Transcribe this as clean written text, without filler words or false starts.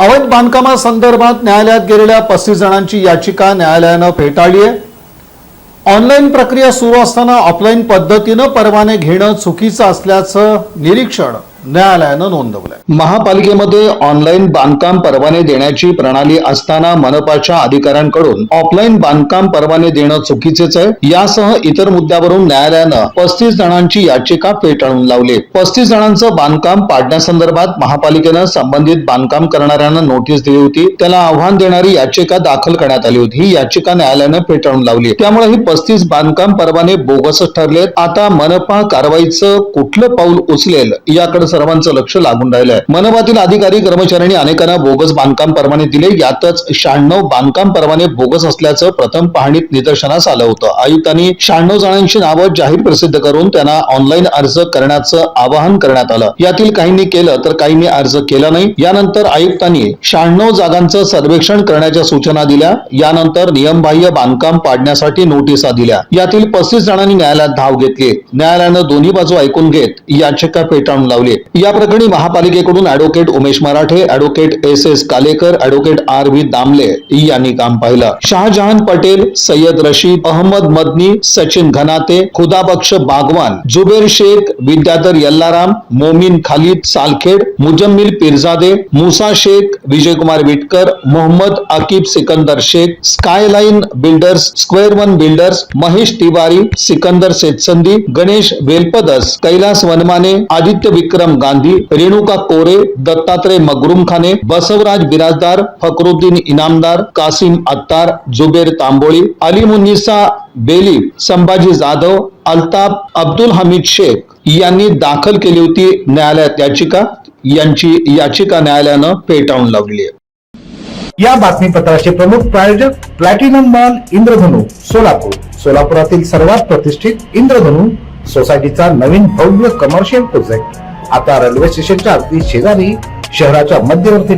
अवैध बांधकामासंदर्भात न्यायालयात गेलेल्या 35 जणांची याचिका न्यायालयानं फेटाळली आहे। ऑनलाईन प्रक्रिया सुरू असताना ऑफलाईन पद्धतीनं परवाने घेणं चुकीचं असल्याचं निरीक्षण न्यायालयानं नोंदवलंय। महापालिकेमध्ये ऑनलाईन बांधकाम परवाने देण्याची प्रणाली असताना मनपाच्या अधिकाऱ्यांकडून ऑफलाईन बांधकाम परवाने देणं चुकीचेच आहे। यासह इतर मुद्द्यावरून न्यायालयानं 35 जणांची याचिका फेटाळून लावली। 35 जणांचं बांधकाम पाडण्यासंदर्भात महापालिकेनं संबंधित बांधकाम करणाऱ्यांना नोटीस दिली होती, त्याला आव्हान देणारी याचिका दाखल करण्यात आली होती। ही याचिका न्यायालयानं फेटाळून लावली। त्यामुळे ही 35 बांधकाम परवाने बोगसच ठरलेत। आता मनपा कारवाईचं कुठलं पाऊल उचलेल याकडे सर्वांचं लक्ष लागून राहिलंय। मनपातील अधिकारी कर्मचाऱ्यांनी अनेकांना बोगस बांधकाम परवाने दिले। यातच 96 बांधकाम परवाने बोगस असल्याचं प्रथम पाहणीत निदर्शनास आलं होतं। आयुक्तांनी 96 जणांची नावं जाहीर प्रसिद्ध करून त्यांना ऑनलाईन अर्ज करण्याचं आवाहन करण्यात आलं। यातील काहींनी केलं तर काहींनी अर्ज केला नाही। यानंतर आयुक्तांनी 96 जागांचं सर्वेक्षण करण्याच्या सूचना दिल्या। यानंतर नियमबाह्य बांधकाम पाडण्यासाठी नोटिसा दिल्या। यातील 35 जणांनी न्यायालयात धाव घेतली। न्यायालयानं दोन्ही बाजू ऐकून घेत याचिका फेटाळून लावली। या प्रकरणी महापालिकेकडून advocate Umesh Marathe, advocate S Kalekar, advocate RV Damle यांनी काम पाहिलं। Shahjahan Patel, Syed Rashid, Ahmed Madani, Sachin Ghanate, Khudabaksh Bagwan, Zubair Shaikh, Vidyadhar Yallaram, Momin Khalid Salkhed, Muzammil Pirzade, Musa Shaikh, Vijaykumar Vitkar, Mohammed Aqib Sikandar Shaikh, Skyline Builders, Square One Builders, Mahesh Tiwari, Sikandar Setsandi, Ganesh Velpadas, Kailas Vanmane, Aditya Vikram Gandhi, Renuka Kore, Dattatray Magrum Khane, Basavraj Birajdar, Fakhruddin Inamdar, Kasim Attar, Zubair Tamboli, अलीमुन्निसा Bailey, Sambhaji Jadhav, Altaf Abdul Hamid Shaikh यांनी दाखल केली होती न्यायालयात याचिका। यांची याचिका न्यायालयानं फेटाळून लावली आहे। या बातमीपत्राचे प्रमुख प्रायोजक प्लॅटिनम मॉल इंद्रधनु सोलापूर। सोलापुरातील सर्वात प्रतिष्ठित इंद्रधनु सोसायटीचा नवीन भव्य कमर्शियल प्रोजेक्ट आता रेल्वे स्टेशनच्या अगदी शेजारी शहराच्या मध्यवर्ती